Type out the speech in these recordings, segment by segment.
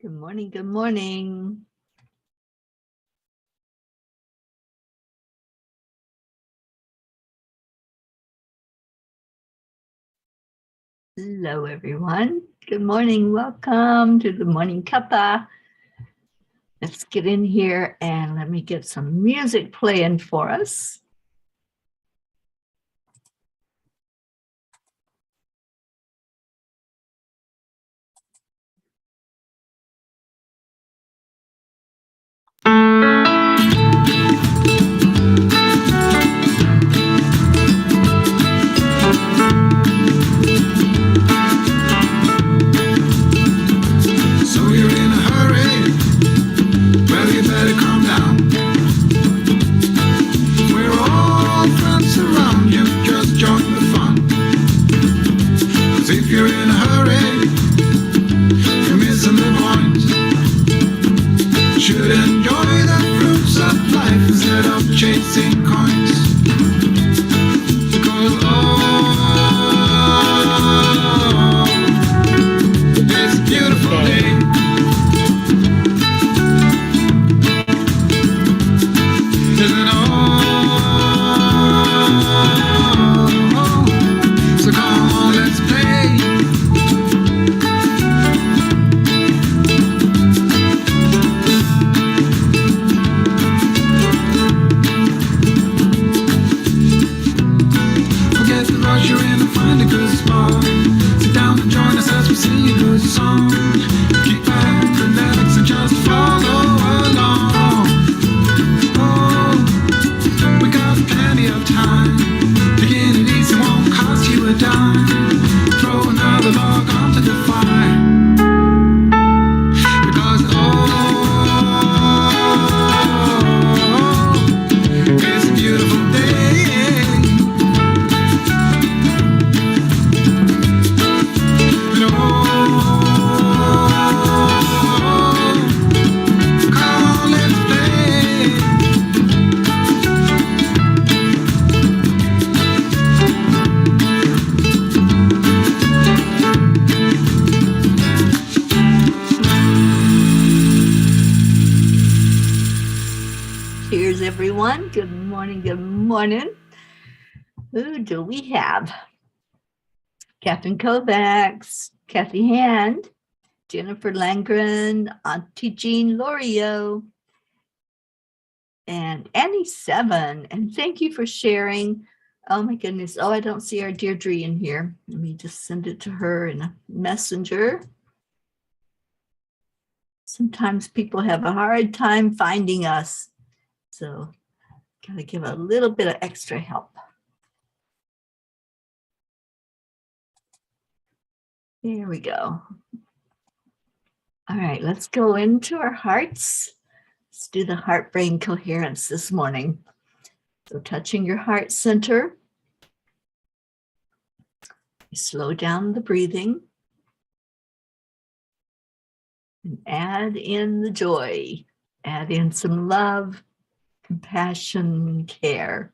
Good morning, good morning. Hello, everyone. Good morning. Welcome to the Morning Cuppa. Let's get in here and let me get some music playing for us. Everyone, good morning, good morning. Who do we have? Catherine Kovacs, Kathy Hand, Jennifer Langren, Auntie Jean Lorio, and Annie Seven. And thank you for sharing. Oh my goodness. Oh, I don't see our Deirdre in here. Let me just send it to her in a messenger. Sometimes people have a hard time finding us. So got to give a little bit of extra help. There we go. All right, let's go into our hearts. Let's do the heart-brain coherence this morning. So touching your heart center, you slow down the breathing and add in the joy. Add in some love, compassion, care.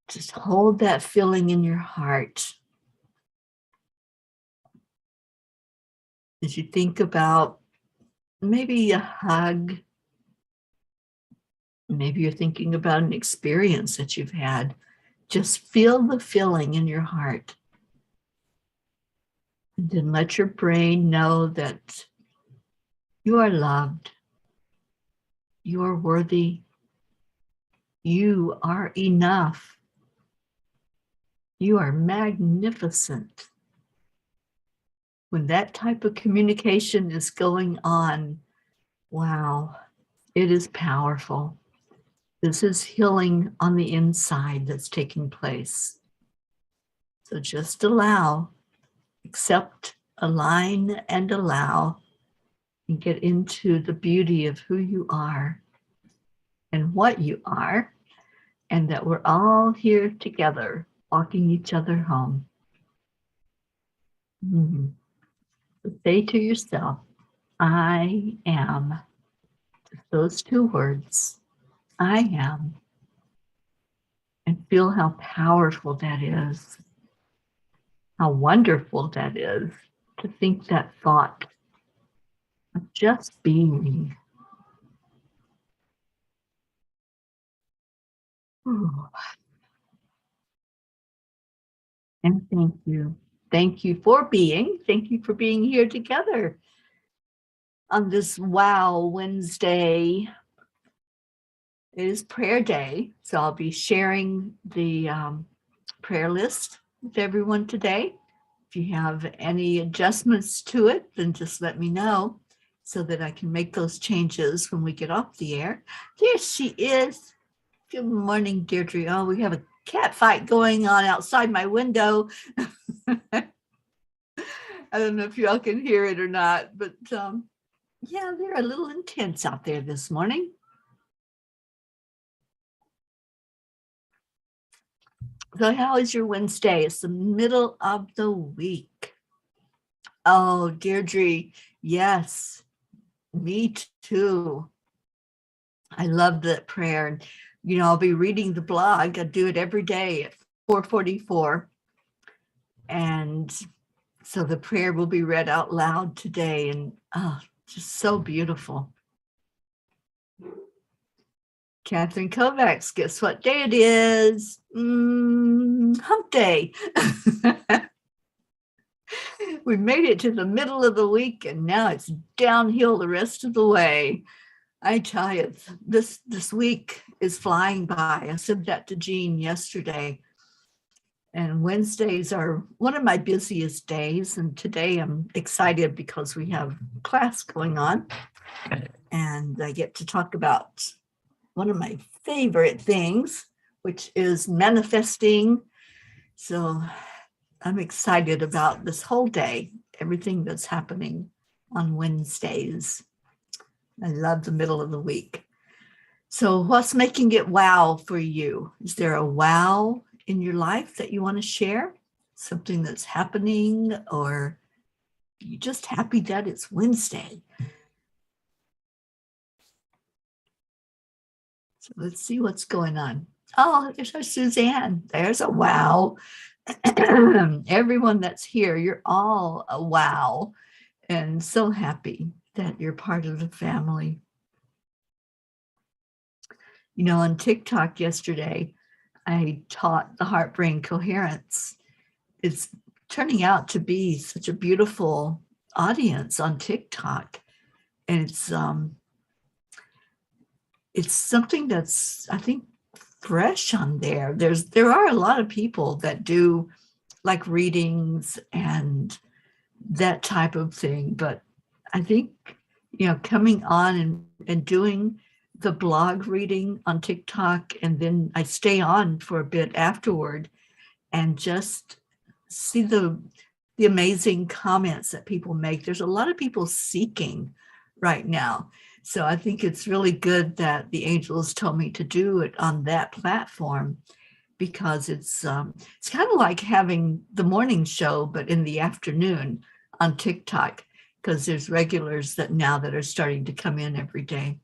Just hold that feeling in your heart. As you think about maybe a hug, maybe you're thinking about an experience that you've had, just feel the feeling in your heart. And then let your brain know that you are loved, you are worthy, you are enough, you are magnificent. When that type of communication is going on, wow, it is powerful. This is healing on the inside that's taking place. So just allow, accept, align, and allow, and get into the beauty of who you are and what you are, and that we're all here together, walking each other home. So say to yourself, I am. Those two words, I am. And feel how powerful that is. How wonderful that is to think that thought. just being. Ooh, and thank you. Thank you for being. Thank you for being here together on this Wow Wednesday. It is prayer day, so I'll be sharing the prayer list with everyone today. If you have any adjustments to it, then just let me know so that I can make those changes when we get off the air. There she is. Good morning, Deirdre. Oh, we have a cat fight going on outside my window. I don't know if y'all can hear it or not, but yeah, they're a little intense out there this morning. So how is your Wednesday? It's the middle of the week. Oh, Deirdre, yes, me too. I love that prayer. You know, I'll be reading the blog. I do it every day at 4:44. And so the prayer will be read out loud today. And just so beautiful. Catherine Kovacs, guess what day it is? Hump day. We made it to the middle of the week and now it's downhill the rest of the way. I tell you, this week is flying by. I said that to Jean yesterday. And Wednesdays are one of my busiest days. And today I'm excited because we have class going on. And I get to talk about one of my favorite things, which is manifesting. So I'm excited about this whole day, everything that's happening on Wednesdays. I love the middle of the week. So what's making it wow for you? Is there a wow in your life that you want to share? Something that's happening, or you're just happy that it's Wednesday? So let's see what's going on. Oh, there's our Suzanne. There's a wow. Everyone that's here, you're all a wow. And so happy that you're part of the family. You know, on TikTok yesterday, I taught the heart brain coherence. It's turning out to be such a beautiful audience on TikTok. And it's something that's, I think, fresh on there. There are a lot of people that do like readings and that type of thing, but I think, you know, coming on and doing the blog reading on TikTok, and then I stay on for a bit afterward and just see the amazing comments that people make. There's a lot of people seeking right now. So I think it's really good that the angels told me to do it on that platform, because it's kind of like having the morning show, but in the afternoon on TikTok, because there's regulars that are starting to come in every day.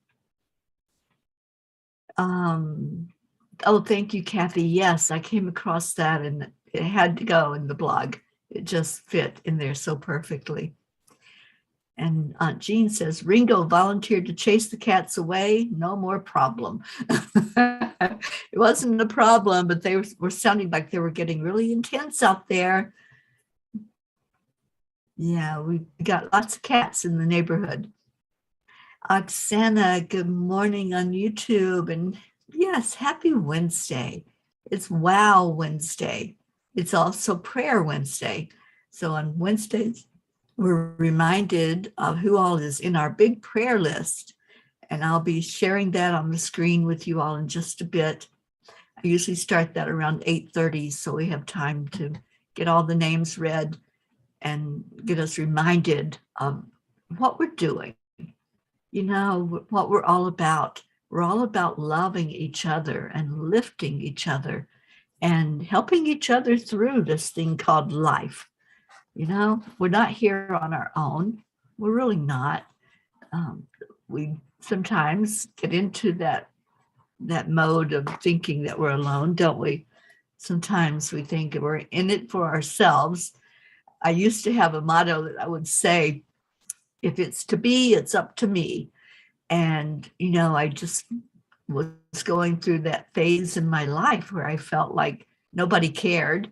Oh, thank you, Kathy. Yes, I came across that and it had to go in the blog. It just fit in there so perfectly. And Aunt Jean says, Ringo volunteered to chase the cats away. No more problem. It wasn't a problem, but they were sounding like they were getting really intense out there. Yeah, we got lots of cats in the neighborhood. Oksana, good morning on YouTube. And yes, happy Wednesday. It's Wow Wednesday. It's also Prayer Wednesday. So on Wednesdays, we're reminded of who all is in our big prayer list. And I'll be sharing that on the screen with you all in just a bit. I usually start that around 8:30, so we have time to get all the names read and get us reminded of what we're doing. You know, what we're all about. We're all about loving each other and lifting each other and helping each other through this thing called life. You know, we're not here on our own. We're really not. We sometimes get into that mode of thinking that we're alone, don't we? Sometimes we think we're in it for ourselves. I used to have a motto that I would say, If it's to be, it's up to me. And, I just was going through that phase in my life where I felt like nobody cared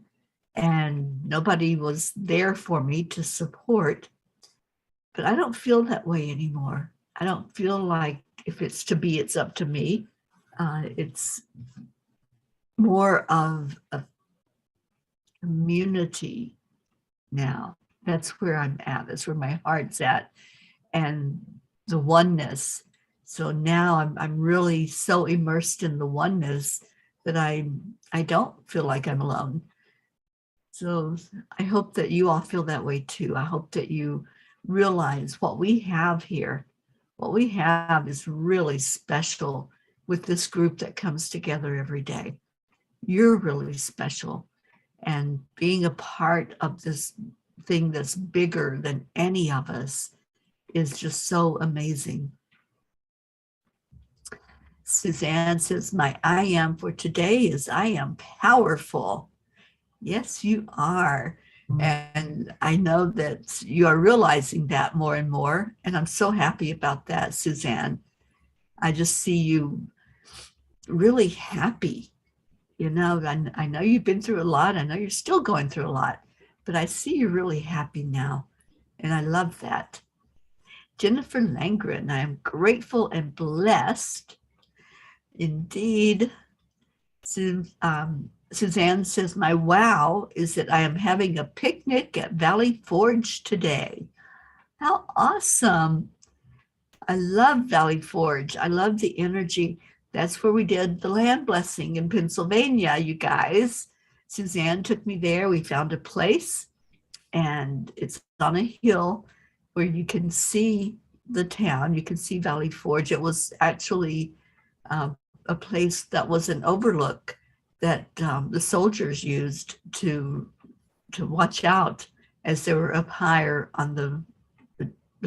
and nobody was there for me to support. But I don't feel that way anymore. I don't feel like if it's to be, it's up to me. It's more of a community now. That's where I'm at. That's where my heart's at, and the oneness. So now I'm really so immersed in the oneness that I don't feel like I'm alone. So I hope that you all feel that way too. I hope that you realize what we have here. What we have is really special with this group that comes together every day. You're really special. And being a part of this thing that's bigger than any of us is just so amazing. Suzanne says, my I am for today is I am powerful. Yes, you are. And I know that you are realizing that more and more. And I'm so happy about that, Suzanne. I just see you really happy. I know you've been through a lot. I know you're still going through a lot, but I see you really happy now. And I love that. Jennifer Langren, I am grateful and blessed. Indeed. Suzanne says, my wow is that I am having a picnic at Valley Forge today. How awesome. I love Valley Forge. I love the energy. That's where we did the land blessing in Pennsylvania, you guys. Suzanne took me there. We found a place, and it's on a hill where you can see the town. You can see Valley Forge. It was actually a place that was an overlook that the soldiers used to watch out as they were up higher on the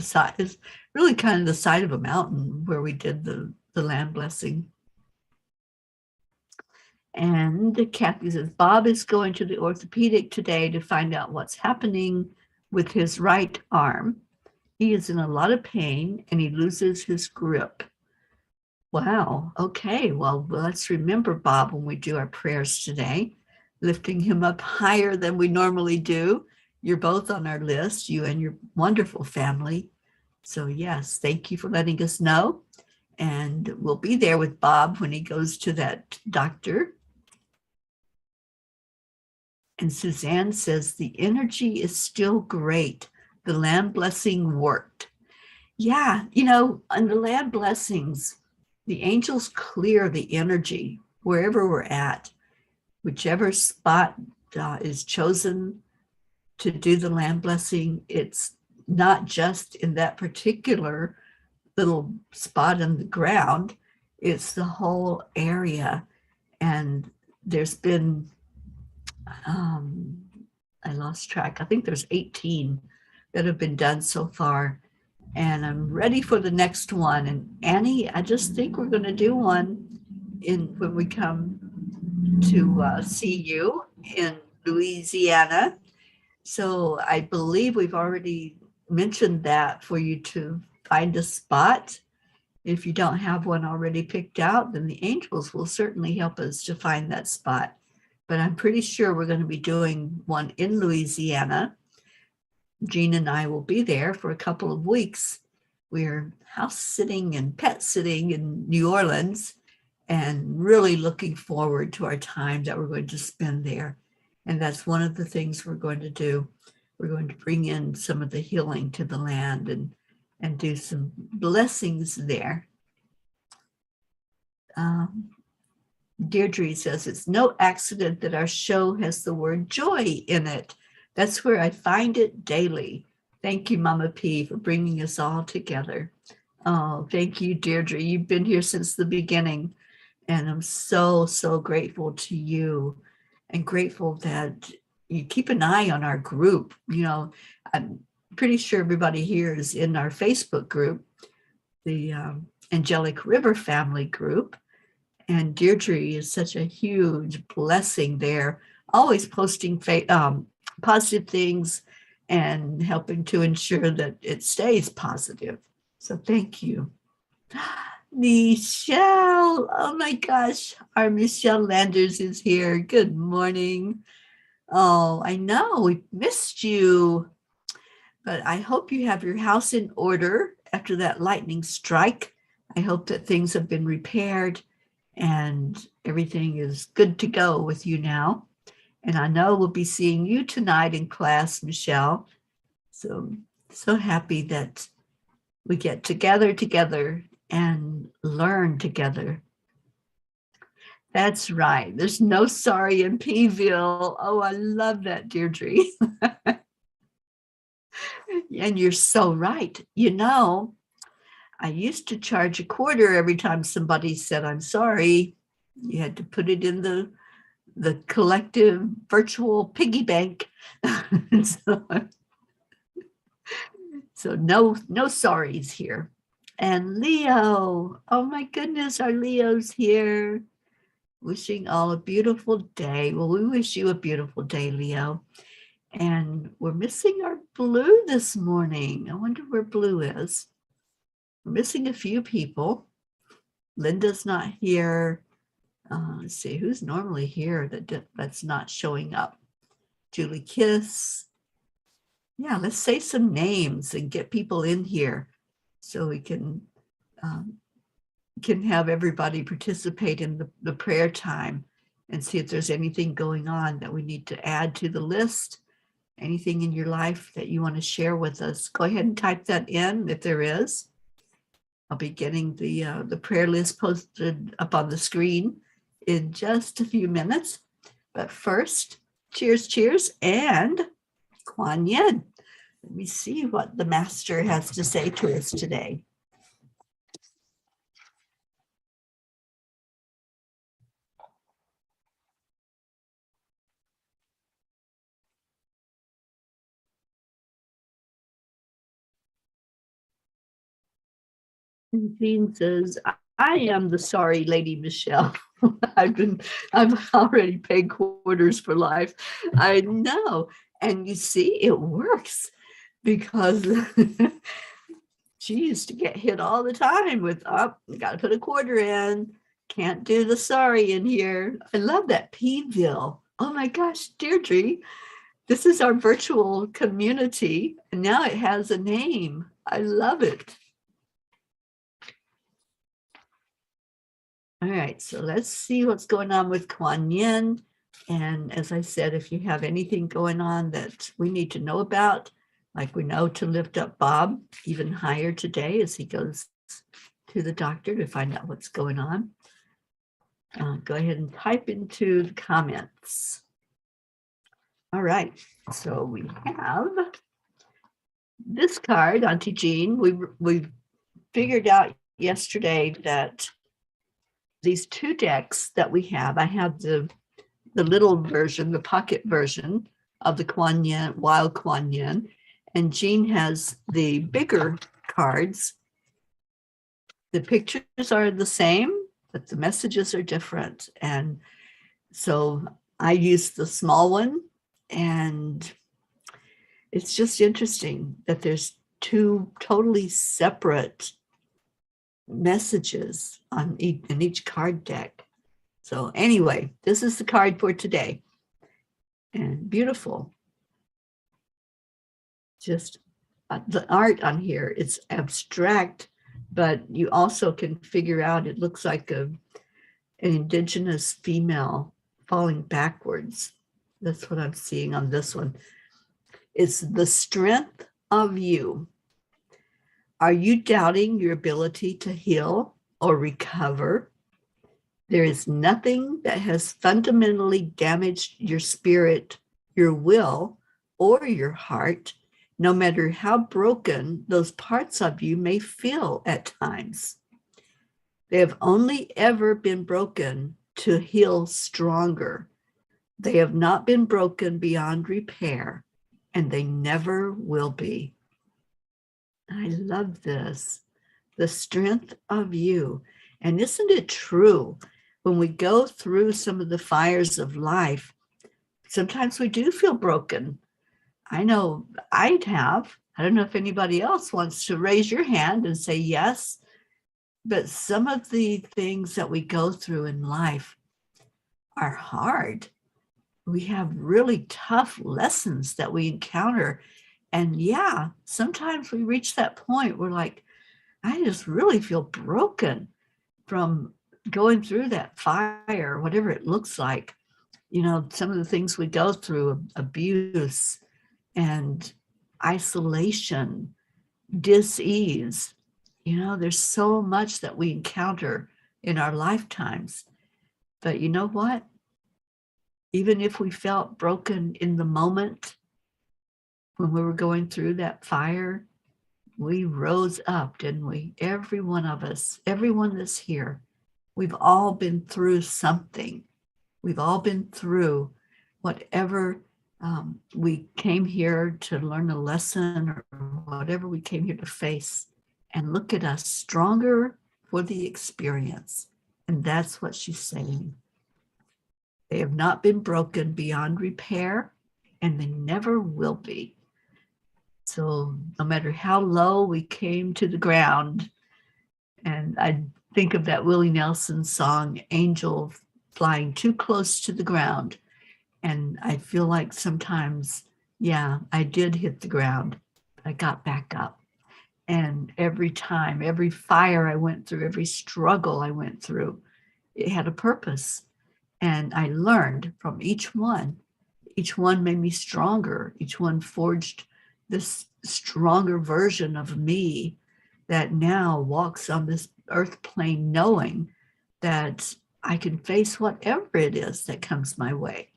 side. It's really kind of the side of a mountain where we did the land blessing. And Kathy says, Bob is going to the orthopedic today to find out what's happening with his right arm. He is in a lot of pain and he loses his grip. Wow. Okay. Well, let's remember Bob when we do our prayers today, lifting him up higher than we normally do. You're both on our list, you and your wonderful family. So yes, thank you for letting us know. And we'll be there with Bob when he goes to that doctor. And Suzanne says, the energy is still great. The land blessing worked. Yeah, on the land blessings, the angels clear the energy wherever we're at, whichever spot is chosen to do the land blessing. It's not just in that particular little spot in the ground, it's the whole area. And there's been, I lost track. I think there's 18 that have been done so far. And I'm ready for the next one. And Annie, I just think we're going to do one when we come to see you in Louisiana. So I believe we've already mentioned that for you to find a spot. If you don't have one already picked out, then the angels will certainly help us to find that spot. But I'm pretty sure we're going to be doing one in Louisiana. Jean and I will be there for a couple of weeks. We're house sitting and pet sitting in New Orleans and really looking forward to our time that we're going to spend there. And that's one of the things we're going to do. We're going to bring in some of the healing to the land and do some blessings there. Deirdre says, it's no accident that our show has the word joy in it. That's where I find it daily. Thank you, Mama P, for bringing us all together. Oh, thank you, Deirdre. You've been here since the beginning, and I'm so, so grateful to you and grateful that you keep an eye on our group. I'm pretty sure everybody here is in our Facebook group, the Angelic River Family group. And Deirdre is such a huge blessing there, always posting positive things and helping to ensure that it stays positive. So thank you. Michelle, oh my gosh, our Michelle Landers is here. Good morning. Oh, I know we missed you, but I hope you have your house in order after that lightning strike. I hope that things have been repaired and everything is good to go with you now. And I know we'll be seeing you tonight in class, Michelle. So happy that we get together and learn together. That's right. There's no sorry in Peeville. Oh, I love that, Deirdre. And you're so right. You know, I used to charge $0.25 every time somebody said, I'm sorry. You had to put it in the collective virtual piggy bank. So no sorries here. And Leo, oh my goodness, our Leo's here. Wishing all a beautiful day. Well, we wish you a beautiful day, Leo. And we're missing our Blue this morning. I wonder where Blue is. We're missing a few people. Linda's not here. Let's see, who's normally here that's not showing up? Julie Kiss. Yeah, let's say some names and get people in here so we can have everybody participate in the prayer time and see if there's anything going on that we need to add to the list. Anything in your life that you want to share with us, go ahead and type that in if there is. I'll be getting the prayer list posted up on the screen in just a few minutes. But first, cheers, and Kuan Yin. Let me see what the master has to say to us today. Jean says, I am the sorry Lady Michelle. I've already paid $0.25 for life. I know. And you see, it works because she used to get hit all the time with, you got to put $0.25 in. Can't do the sorry in here. I love that Peeville. Oh my gosh, Deirdre, this is our virtual community. And now it has a name. I love it. All right, so let's see what's going on with Kuan Yin. And as I said, if you have anything going on that we need to know about, like we know to lift up Bob even higher today as he goes to the doctor to find out what's going on, go ahead and type into the comments. All right, so we have this card, Auntie Jean. We figured out yesterday that these two decks that we have, I have the little version, the pocket version of the Kuan Yin, Wild Kuan Yin, and Jean has the bigger cards. The pictures are the same, but the messages are different. And so I use the small one, and it's just interesting that there's two totally separate messages in each card deck. So anyway, this is the card for today. And beautiful. Just the art on here, it's abstract, but you also can figure out it looks like an indigenous female falling backwards. That's what I'm seeing on this one. It's the strength of you. Are you doubting your ability to heal or recover? There is nothing that has fundamentally damaged your spirit, your will, or your heart, no matter how broken those parts of you may feel at times. They have only ever been broken to heal stronger. They have not been broken beyond repair, and they never will be. I love this. The strength of you. And isn't it true? When we go through some of the fires of life, sometimes we do feel broken. I know I'd have. I don't know if anybody else wants to raise your hand and say yes, but some of the things that we go through in life are hard. We have really tough lessons that we encounter. And yeah, sometimes we reach that point where like, I just really feel broken from going through that fire, whatever it looks like. You know, some of the things we go through, abuse and isolation, dis-ease. You know, there's so much that we encounter in our lifetimes. But you know what? Even if we felt broken in the moment when we were going through that fire, we rose up, didn't we? Every one of us, everyone that's here, we've all been through something. We've all been through whatever we came here to learn a lesson or whatever we came here to face. And look at us, stronger for the experience. And that's what she's saying. They have not been broken beyond repair, and they never will be. So no matter how low we came to the ground, and I think of that Willie Nelson song, Angel Flying Too Close to the Ground. And I feel like sometimes, yeah, I did hit the ground. I got back up. And every time, every fire I went through, every struggle I went through, it had a purpose. And I learned from each one. Each one made me stronger. Each one forged this stronger version of me that now walks on this earth plane knowing that I can face whatever it is that comes my way.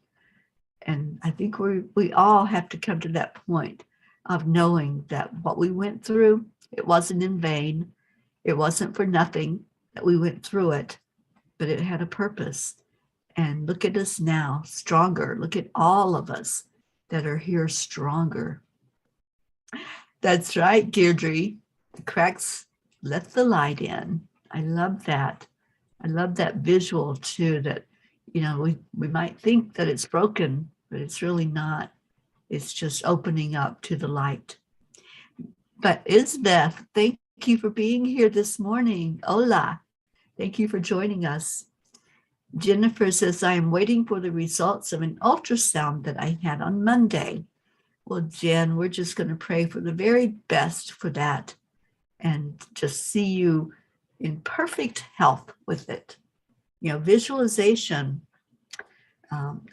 And I think we all have to come to that point of knowing that what we went through, it wasn't in vain. It wasn't for nothing that we went through it, but it had a purpose. And look at us now, stronger. Look at all of us that are here stronger. That's right, Deirdre. The cracks let the light in. I love that. I love that visual too, that, you know, we might think that it's broken, but it's really not. It's just opening up to the light. But Isbeth, thank you for being here this morning. Hola. Thank you for joining us. Jennifer says, I am waiting for the results of an ultrasound that I had on Monday. Well, Jen, we're just going to pray for the very best for that and just see you in perfect health with it. You know, visualization,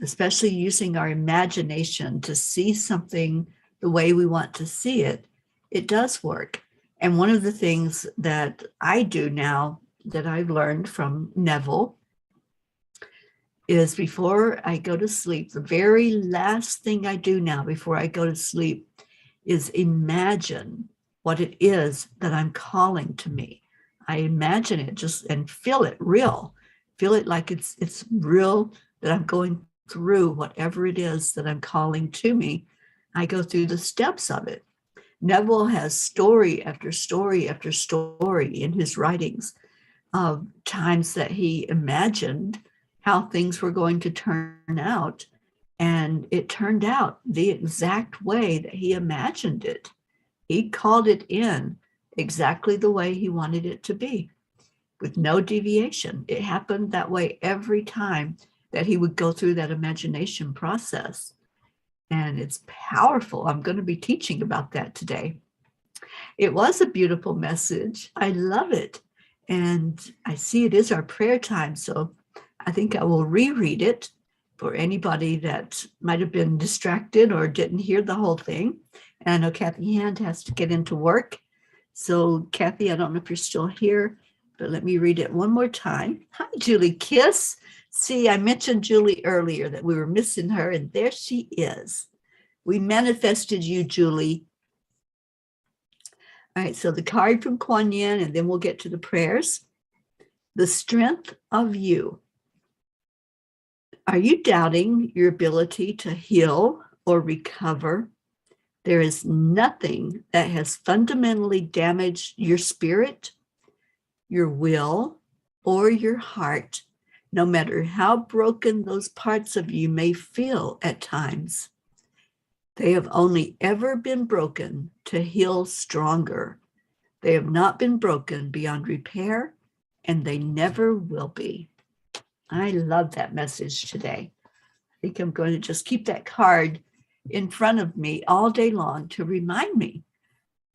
especially using our imagination to see something the way we want to see it, it does work. And one of the things that I do now that I've learned from Neville is before I go to sleep, the very last thing I do now before I go to sleep is imagine what it is that I'm calling to me. I imagine it just and feel it real. Feel it like it's real, that I'm going through whatever it is that I'm calling to me. I go through the steps of it. Neville has story after story after story in his writings of times that he imagined how things were going to turn out. And it turned out the exact way that he imagined it. He called it in exactly the way he wanted it to be, with no deviation. It happened that way every time that he would go through that imagination process. And it's powerful. I'm going to be teaching about that today. It was a beautiful message. I love it. And I see it is our prayer time. So I think I will reread it for anybody that might have been distracted or didn't hear the whole thing. And I know Kathy Hand has to get into work. So Kathy, I don't know if you're still here, but let me read it one more time. Hi, Julie Kiss. See, I mentioned Julie earlier that we were missing her, and there she is. We manifested you, Julie. All right, so the card from Kuan Yin, and then we'll get to the prayers. The strength of you. Are you doubting your ability to heal or recover? There is nothing that has fundamentally damaged your spirit, your will, or your heart, no matter how broken those parts of you may feel at times. They have only ever been broken to heal stronger. They have not been broken beyond repair, and they never will be. I love that message today. I think I'm going to just keep that card in front of me all day long to remind me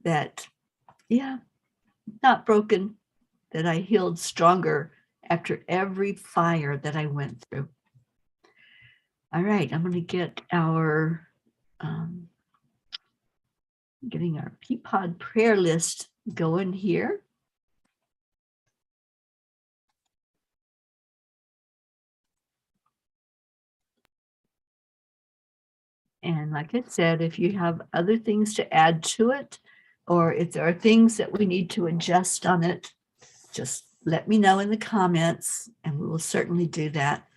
that, yeah, not broken, that I healed stronger after every fire that I went through. All right, I'm going to get our getting our peapod prayer list going here. And like I said, if you have other things to add to it, or if there are things that we need to adjust on it, just let me know in the comments, and we will certainly do that.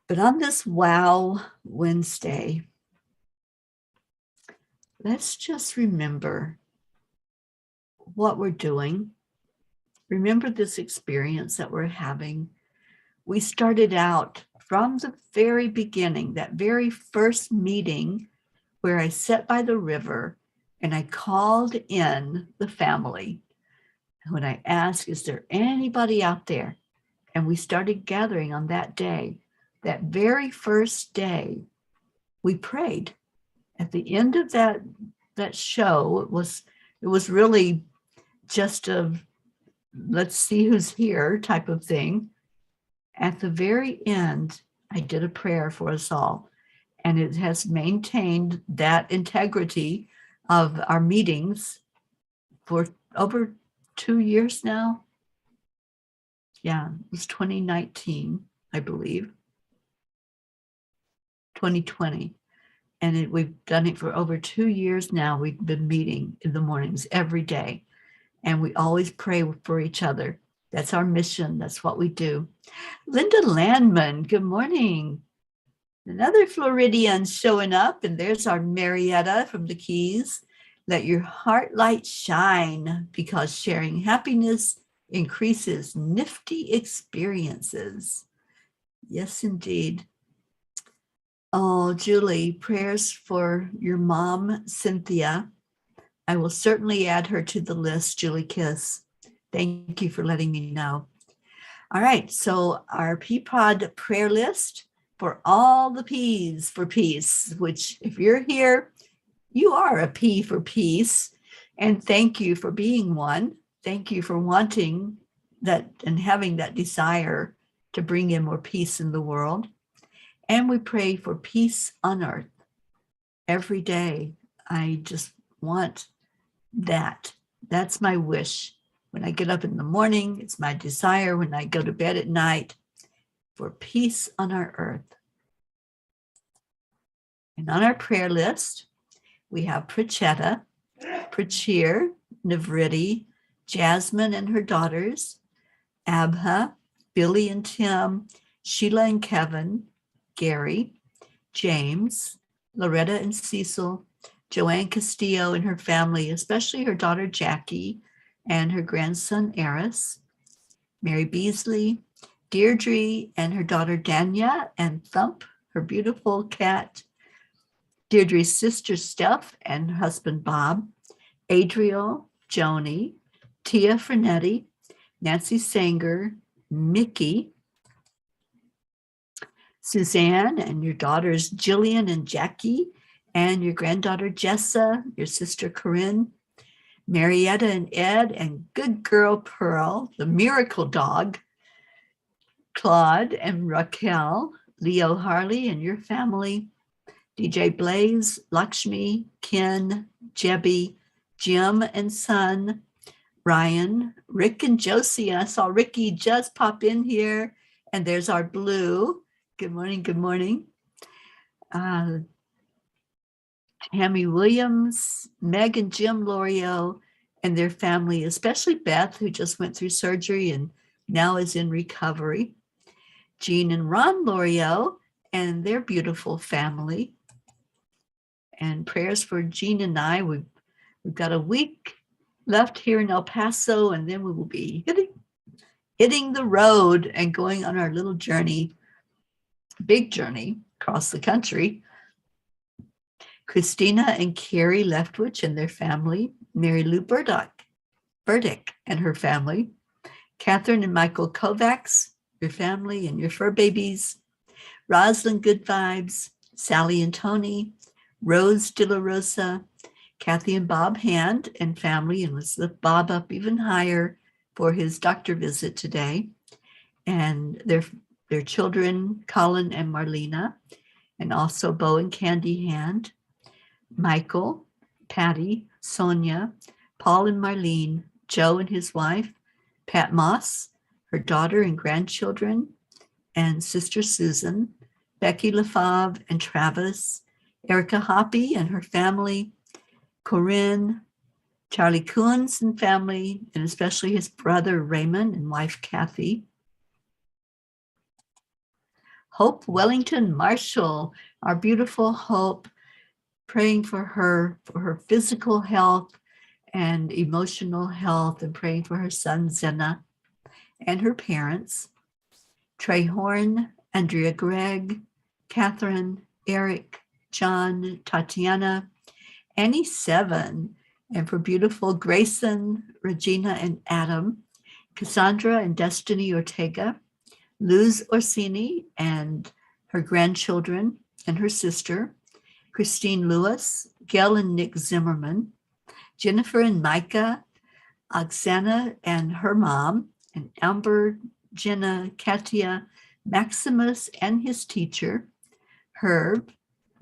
But on this Wow Wednesday, let's just remember what we're doing. Remember this experience that we're having. We started out from the very beginning, that very first meeting where I sat by the river and I called in the family. When I asked, is there anybody out there? And we started gathering on that day. That very first day, we prayed. At the end of that show, it was really just a let's see who's here type of thing. At the very end, I did a prayer for us all, and it has maintained that integrity of our meetings for over 2 years now. Yeah, it was 2019, I believe, 2020. And we've done it for over 2 years now. We've been meeting in the mornings every day, and we always pray for each other. That's our mission. That's what we do. Linda Landman, good morning. Another Floridian showing up, and there's our Marietta from the Keys. Let your heart light shine, because sharing happiness increases nifty experiences. Yes, indeed. Oh, Julie, prayers for your mom, Cynthia. I will certainly add her to the list, Julie Kiss. Thank you for letting me know. All right, so our Peapod prayer list for all the P's for peace, which if you're here, you are a P for peace. And thank you for being one. Thank you for wanting that and having that desire to bring in more peace in the world. And we pray for peace on earth. Every day, I just want that. That's my wish. When I get up in the morning, it's my desire when I go to bed at night for peace on our earth. And on our prayer list, we have Prachetta, Prachir, Navriti, Jasmine and her daughters, Abha, Billy and Tim, Sheila and Kevin, Gary, James, Loretta and Cecil, Joanne Castillo and her family, especially her daughter Jackie and her grandson Eris, Mary Beasley, Deirdre and her daughter Danya, and Thump, her beautiful cat, Deirdre's sister Steph and her husband Bob, Adriel, Joni, Tia Frenetti, Nancy Sanger, Mickey, Suzanne and your daughters Jillian and Jackie, and your granddaughter Jessa, your sister Corinne, Marietta and Ed, and good girl Pearl, the miracle dog, Claude and Raquel, Leo Harley and your family, DJ Blaze, Lakshmi, Ken, Jebby, Jim and son, Ryan, Rick and Josie. I saw Ricky just pop in here, and there's our Blue. Good morning, good morning. Tammy Williams, Meg and Jim Lorio, and their family, especially Beth, who just went through surgery and now is in recovery. Jean and Ron Lorio and their beautiful family. And prayers for Jean and I. We've got a week left here in El Paso, and then we will be hitting the road and going on our little journey, big journey across the country. Christina and Carrie Leftwich and their family, Mary Lou Burdick and her family, Catherine and Michael Kovacs, your family and your fur babies, Rosalind Good Vibes, Sally and Tony, Rose De La Rosa, Kathy and Bob Hand and family, and let's lift Bob up even higher for his doctor visit today, and their children, Colin and Marlena, and also Bo and Candy Hand, Michael, Patty, Sonia, Paul and Marlene, Joe and his wife, Pat Moss, her daughter and grandchildren, and sister Susan, Becky LaFave and Travis, Erica Hoppy and her family, Corinne, Charlie Coons and family, and especially his brother Raymond and wife Kathy. Hope Wellington Marshall, our beautiful Hope, praying for her physical health and emotional health, and praying for her son Zena and her parents. Trey Horn, Andrea Gregg, Catherine, Eric, John, Tatiana, Annie Seven, and for beautiful Grayson, Regina, and Adam, Cassandra and Destiny Ortega, Luz Orsini and her grandchildren and her sister, Christine Lewis, Gail and Nick Zimmerman, Jennifer and Micah, Oksana and her mom, and Amber, Jenna, Katia, Maximus and his teacher, Herb,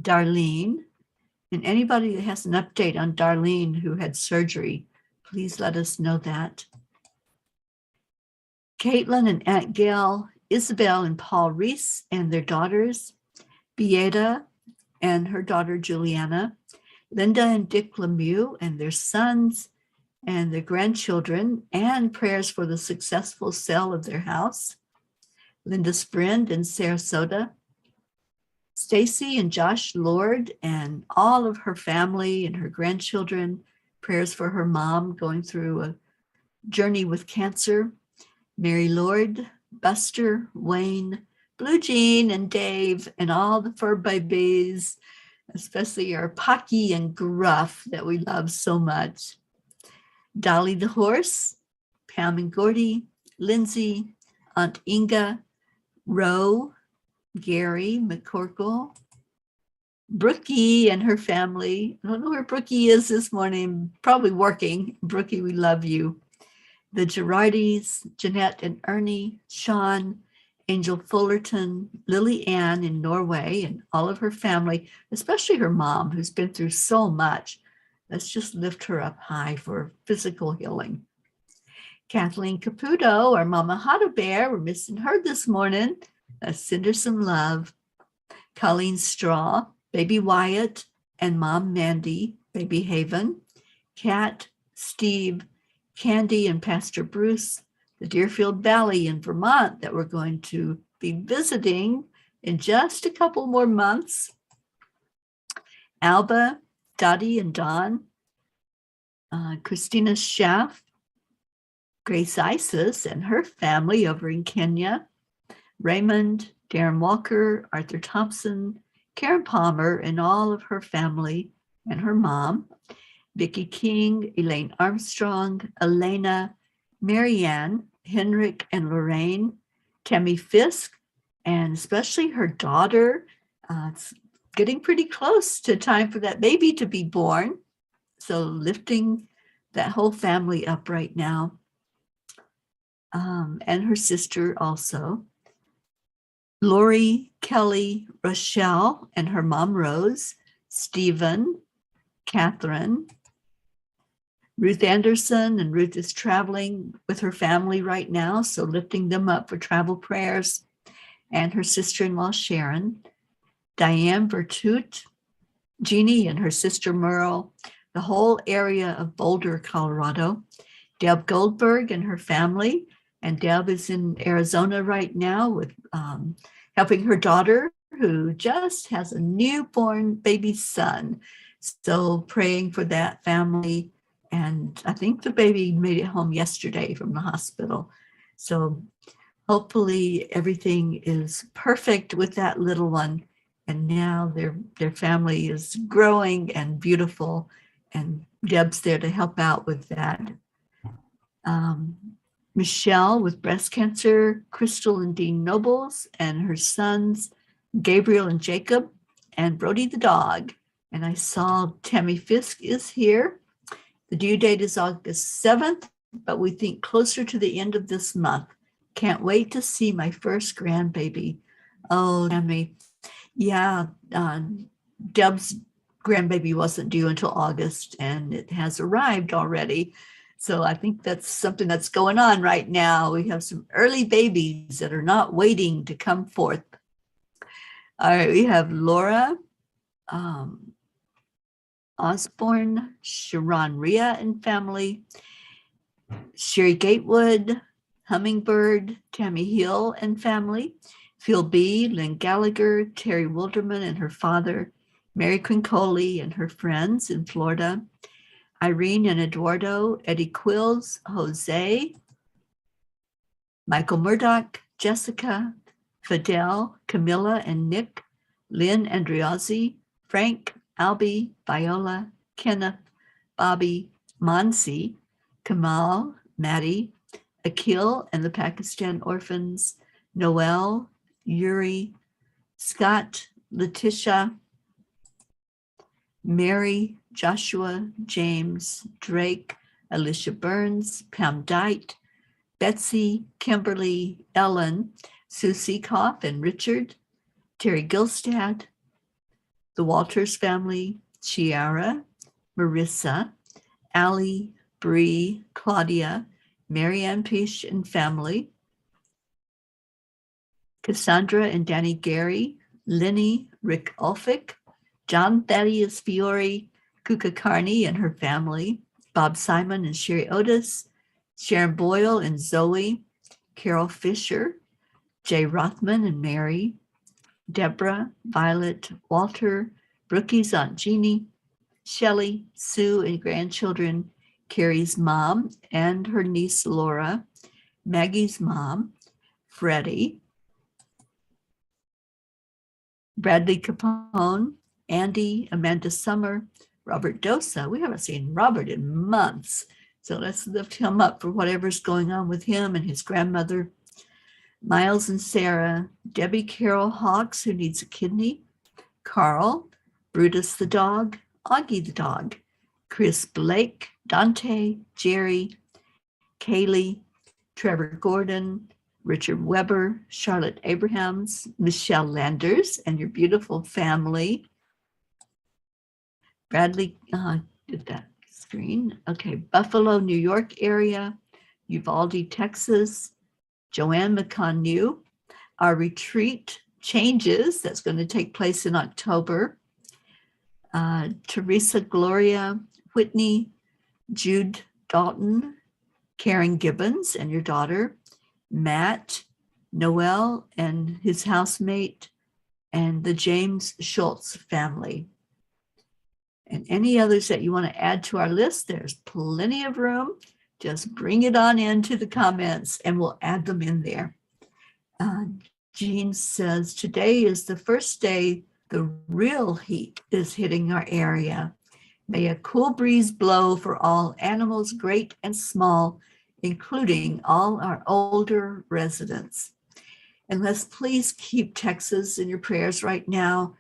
Darlene, and anybody that has an update on Darlene who had surgery, please let us know that. Caitlin and Aunt Gail, Isabel and Paul Reese and their daughters, Beata and her daughter Juliana, Linda and Dick Lemieux and their sons and their grandchildren, and prayers for the successful sale of their house, Linda Sprind in Sarasota, Stacy and Josh Lord and all of her family and her grandchildren, prayers for her mom going through a journey with cancer, Mary Lord, Buster, Wayne, Blue Jean and Dave and all the fur babies, especially our Pocky and Gruff that we love so much. Dolly the horse, Pam and Gordy, Lindsay, Aunt Inga, Roe, Gary McCorkle, Brookie and her family. I don't know where Brookie is this morning, probably working. Brookie, we love you. The Girardis, Jeanette and Ernie, Sean, Angel Fullerton, Lily Ann in Norway, and all of her family, especially her mom, who's been through so much. Let's just lift her up high for physical healing. Kathleen Caputo, our Mama Hotto Bear, we're missing her this morning. Let's send her some love. Colleen Straw, Baby Wyatt, and Mom Mandy, Baby Haven. Kat, Steve, Candy, and Pastor Bruce, the Deerfield Valley in Vermont that we're going to be visiting in just a couple more months. Alba, Dottie, and Don, Christina Schaff, Grace Isis and her family over in Kenya, Raymond, Darren Walker, Arthur Thompson, Karen Palmer, and all of her family and her mom, Vicki King, Elaine Armstrong, Elena, Marianne, Henrik and Lorraine, Tammy Fisk, and especially her daughter. It's getting pretty close to time for that baby to be born. So lifting that whole family up right now. And her sister also. Lori, Kelly, Rochelle, and her mom Rose, Stephen, Catherine, Ruth Anderson, and Ruth is traveling with her family right now, so lifting them up for travel prayers, and her sister-in-law Sharon, Diane Bertut, Jeannie and her sister Merle, the whole area of Boulder, Colorado, Deb Goldberg and her family, and Deb is in Arizona right now with helping her daughter who just has a newborn baby son. So praying for that family. And I think the baby made it home yesterday from the hospital. So hopefully everything is perfect with that little one And now their family is growing and beautiful, and Deb's there to help out with that. Michelle with breast cancer, Crystal and Dean Nobles, and her sons, Gabriel and Jacob, and Brody the dog. And I saw Tammy Fisk is here. The due date is August 7th, but we think closer to the end of this month. Can't wait to see my first grandbaby. Oh, Tammy. Yeah, Deb's grandbaby wasn't due until August, and it has arrived already. So I think that's something that's going on right now. We have some early babies that are not waiting to come forth. All right, we have Laura Osborne, Sharon Rhea and family, Sherry Gatewood, Hummingbird, Tammy Hill and family, Phil B., Lynn Gallagher, Terry Wilderman and her father, Mary Quincoli and her friends in Florida, Irene and Eduardo, Eddie Quills, Jose, Michael Murdoch, Jessica, Fidel, Camilla and Nick, Lynn Andriozzi, Frank, Albie, Viola, Kenneth, Bobby, Mansi, Kamal, Maddie, Akil and the Pakistan orphans, Noel, Yuri, Scott, Letitia, Mary, Joshua, James, Drake, Alicia Burns, Pam Dite, Betsy, Kimberly, Ellen, Sue Seekoff and Richard, Terry Gilstad, the Walters family, Chiara, Marissa, Allie, Bree, Claudia, Marianne Pish and family, Cassandra and Danny Gary, Lenny, Rick Ulfick, John Thaddeus Fiore, Kuka Carney and her family, Bob Simon and Sherry Otis, Sharon Boyle and Zoe, Carol Fisher, Jay Rothman and Mary, Deborah, Violet, Walter, Brookie's Aunt Jeannie, Shelley, Sue and grandchildren, Carrie's mom and her niece Laura, Maggie's mom, Freddie, Bradley Capone, Andy, Amanda Summer, Robert Dosa. We haven't seen Robert in months, so let's lift him up for whatever's going on with him and his grandmother. Miles and Sarah, Debbie Carol Hawks, who needs a kidney, Carl, Brutus the dog, Augie the dog, Chris Blake, Dante, Jerry, Kaylee, Trevor Gordon, Richard Weber, Charlotte Abrahams, Michelle Landers, and your beautiful family. Bradley did that screen. Okay, Buffalo, New York area, Uvalde, Texas, Joanne McConnew. Our retreat changes. That's going to take place in October. Teresa Gloria, Whitney, Jude Dalton, Karen Gibbons and your daughter, Matt, Noel and his housemate, and the James Schultz family. And any others that you want to add to our list, there's plenty of room. Just bring it on into the comments and we'll add them in there. Jean says, today is the first day the real heat is hitting our area. May a cool breeze blow for all animals, great and small, including all our older residents. And let's please keep Texas in your prayers right now.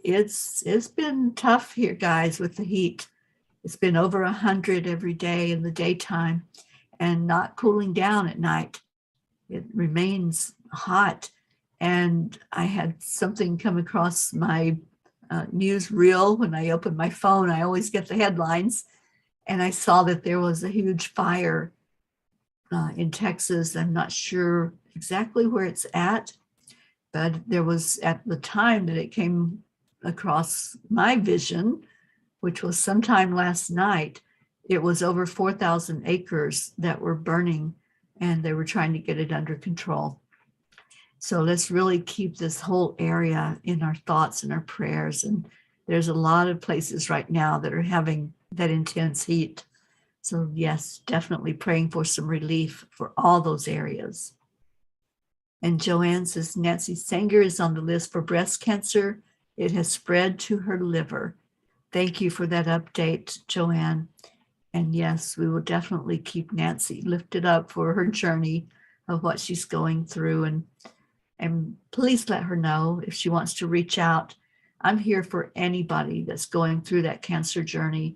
It's been tough here, guys, with the heat. It's been over 100 every day in the daytime and not cooling down at night. It remains hot. And I had something come across my news reel when I open my phone. I always get the headlines. And I saw that there was a huge fire in Texas. I'm not sure exactly where it's at, but there was, at the time that it came across my vision, which was sometime last night, it was over 4,000 acres that were burning, and they were trying to get it under control. So let's really keep this whole area in our thoughts and our prayers. And there's a lot of places right now that are having that intense heat. So yes, definitely praying for some relief for all those areas. And Joanne says, Nancy Sanger is on the list for breast cancer. It has spread to her liver. Thank you for that update, Joanne. And yes, we will definitely keep Nancy lifted up for her journey of what she's going through. And please let her know if she wants to reach out. I'm here for anybody that's going through that cancer journey,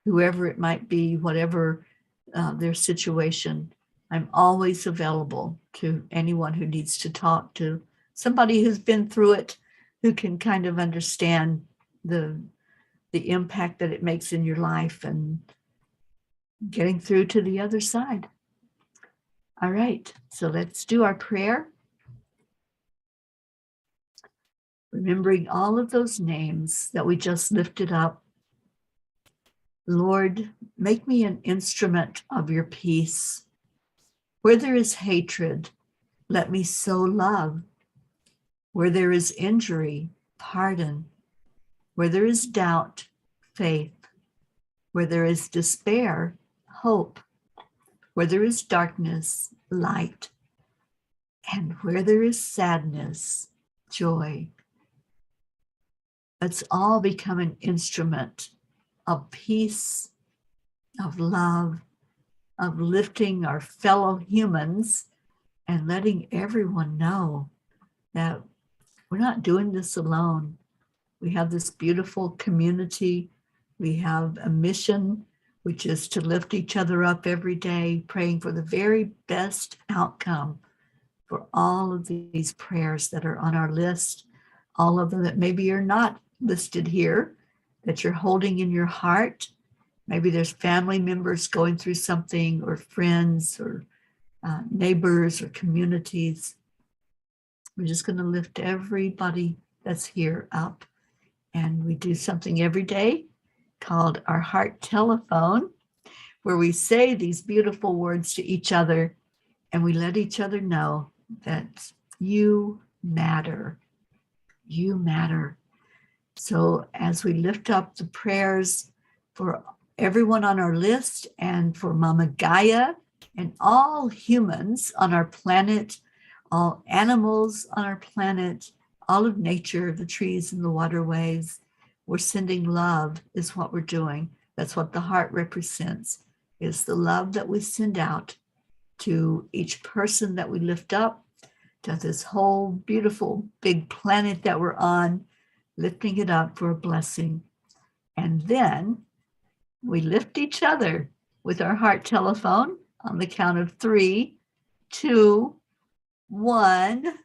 whoever it might be, whatever their situation. I'm always available to anyone who needs to talk to somebody who's been through it, who can kind of understand the impact that it makes in your life and getting through to the other side. All right, so let's do our prayer. Remembering all of those names that we just lifted up. Lord, make me an instrument of your peace. Where there is hatred, let me sow love. Where there is injury, pardon. Where there is doubt, faith. Where there is despair, hope. Where there is darkness, light. And where there is sadness, joy. Let's all become an instrument of peace, of love, of lifting our fellow humans and letting everyone know that we're not doing this alone. We have this beautiful community. We have a mission, which is to lift each other up every day, praying for the very best outcome for all of these prayers that are on our list, all of them that maybe are not listed here, that you're holding in your heart. Maybe there's family members going through something, or friends, or neighbors, or communities. We're just going to lift everybody that's here up. And we do something every day called our heart telephone, where we say these beautiful words to each other, and we let each other know that you matter. You matter. So as we lift up the prayers for everyone on our list and for Mama Gaia and all humans on our planet, all animals on our planet, all of nature, the trees and the waterways, we're sending love is what we're doing. That's what the heart represents, is the love that we send out to each person that we lift up, to this whole beautiful big planet that we're on, lifting it up for a blessing. And then we lift each other with our heart telephone on the count of 3, 2, 1.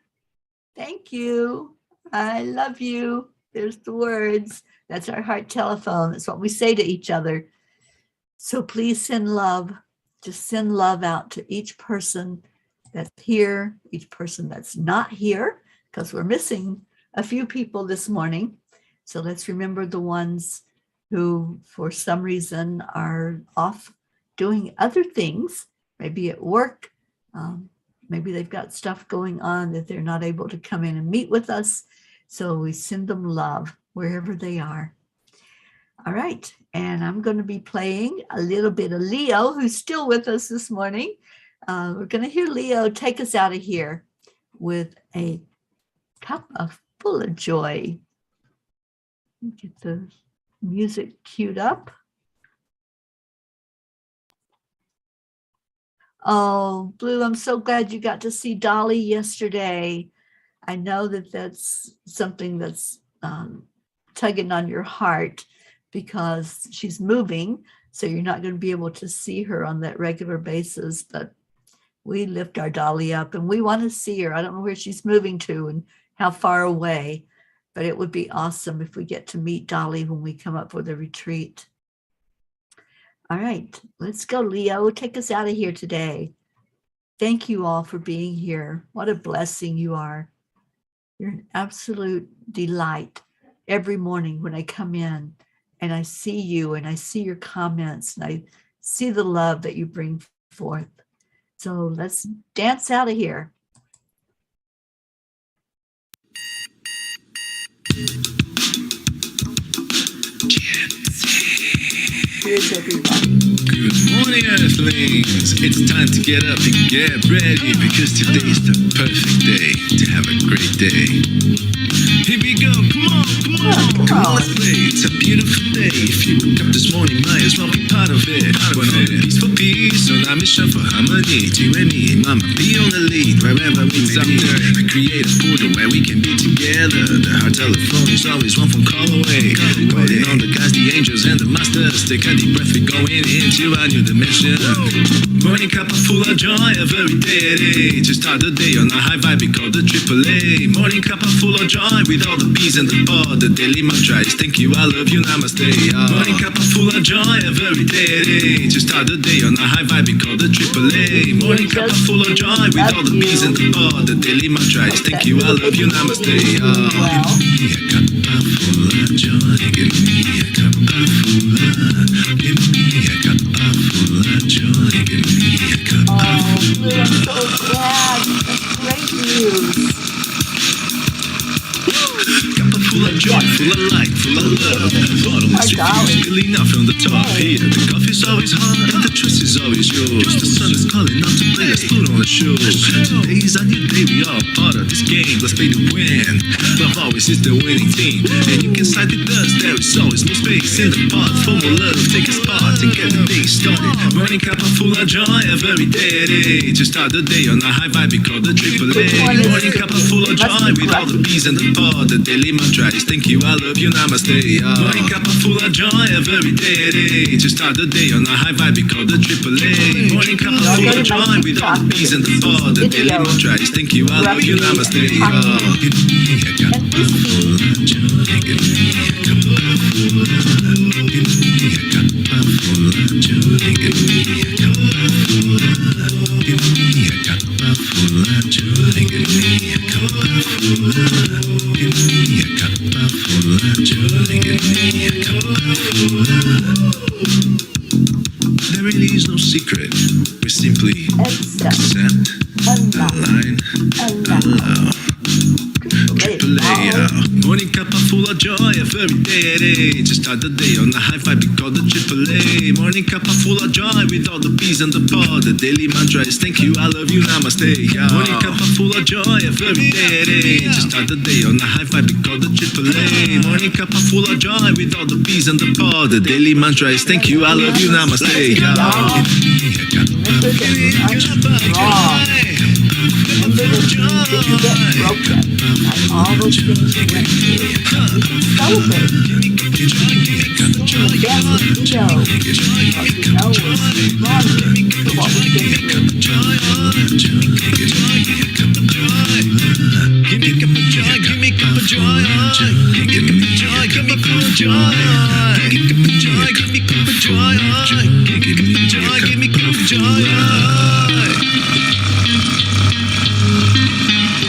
Thank you. I love you. There's the words. That's our heart telephone. That's what we say to each other. So please send love. Just send love out to each person that's here, each person that's not here, because we're missing a few people this morning. So let's remember the ones who, for some reason, are off doing other things, maybe at work. Maybe they've got stuff going on that they're not able to come in and meet with us. So we send them love wherever they are. All right. And I'm going to be playing a little bit of Leo, who's still with us this morning. We're going to hear Leo take us out of here with a Cuppa Fulla Joy. Get the music queued up. Oh, Blue, I'm so glad you got to see Dolly yesterday. I know that that's something that's tugging on your heart because she's moving, so you're not going to be able to see her on that regular basis, but we lift our Dolly up and we want to see her. I don't know where she's moving to and how far away, but it would be awesome if we get to meet Dolly when we come up for the retreat. All right, let's go, Leo. Take us out of here today. Thank you all for being here. What a blessing you are. You're an absolute delight every morning when I come in and I see you and I see your comments and I see the love that you bring forth. So let's dance out of here. Cheers, everybody. Good morning, Earthlings. It's time to get up and get ready because today's the perfect day to have a great day. Here we go, come on, let's play. It's a beautiful day. If you woke up this morning, might as well be part of it. One on peace for peace, on our mission for harmony. You and me, mama, be on the lead wherever we may be. I create a portal where we can be together. The heart telephone is always one phone call away. Calling on the guys, the angels, and the masters. Take a deep breath, we're going into a new dimension. Morning Cuppa Fulla Joy, a very day to start the day on a high vibe, we call the AAA. Morning Cuppa Fulla Joy, with all the bees and the pod. The daily mantra is thank you, I love you, namaste. Morning Cuppa Fulla Joy, a very day to start the day on a high vibe, we call the AAA. Morning Cuppa Fulla Joy, with all the bees and the pod. The daily mantra is thank you, I love you, namaste. Give me a cuppa full of joy, give me a cuppa full of, give me a cuppa full of joy, give me a cuppa full of. I'm so glad. That's great news. Cuppa full of joy, full of light, full of love. Bottom is spilling out from the top here. The coffee's always hot and the trust is always yours. The sun is calling out to play, let's put on a show. Today's a new day, we are part of this game. Let's play to win. Love always is the winning team. And you can side with us, there is always more space in the pot. For more love, take a spot and get the day started. Morning Cuppa Fulla Joy, a very day to start the day on a high vibe, we call the AAA. Morning Cuppa Fulla Joy, with all the bees and the pod. The daily mantra is thank you, I love you, namaste. Morning Cuppa Fulla Joy, a very day to start the day on a high vibe, we call the AAA. Morning Cuppa Fulla Joy, with all the bees and the pod. The daily mantra is thank you, I love you, namaste. Give me a cuppa full of joy, give me a cuppa full of, give me a cuppa full of joy, give me a cuppa full of, give me a cuppa full of joy, give me a cuppa full of, give me a cuppa full of joy, give me a cuppa full of. There really is no secret. We simply accept, align, allow. AAA, Morning Cuppa Fulla Joy, a very day to start the day on a high vibe, we call the AAA. Morning Cuppa Fulla Joy, with all the bees and the pod. The daily mantra is thank you, I love you, namaste. Morning Cuppa Fulla Joy, a very day to start the day on a high vibe, we call the AAA. Morning Cuppa Fulla Joy, with all the bees and the pod. The daily mantra is thank you, I love you, namaste. Give me a cuppa full of joy. Remember that you didn't get broken by all those things you went through. Celebrate. The best you know, because you know what's wrong with what we've been through. Give me Cuppa joy, give me Cuppa joy, give me Cuppa joy, give me Cuppa joy, give me Cuppa joy, give me Cuppa joy, give me Cuppa joy, give me Cuppa joy.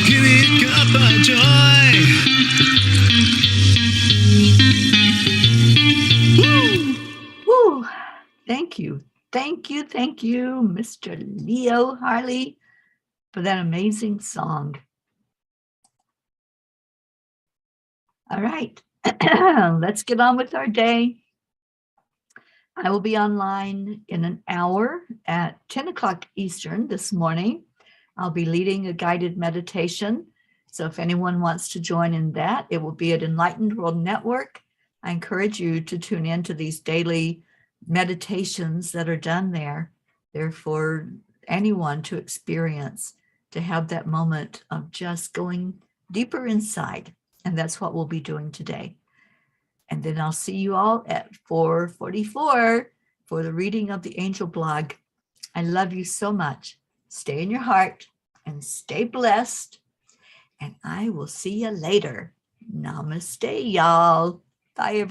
Give me Cuppa joy. Woo! Thank you. Thank you, Mr. Leo Harley, for that amazing song. All right, let's get on with our day. I will be online in an hour at 10 o'clock Eastern this morning. I'll be leading a guided meditation. So if anyone wants to join in that, it will be at Enlightened World Network. I encourage you to tune in to these daily meditations that are done there. They're for anyone to experience, to have that moment of just going deeper inside. And that's what we'll be doing today. And then I'll see you all at 4:44 for the reading of the Angel blog. I love you so much. Stay in your heart and stay blessed. And I will see you later. Namaste, y'all. Bye, everyone.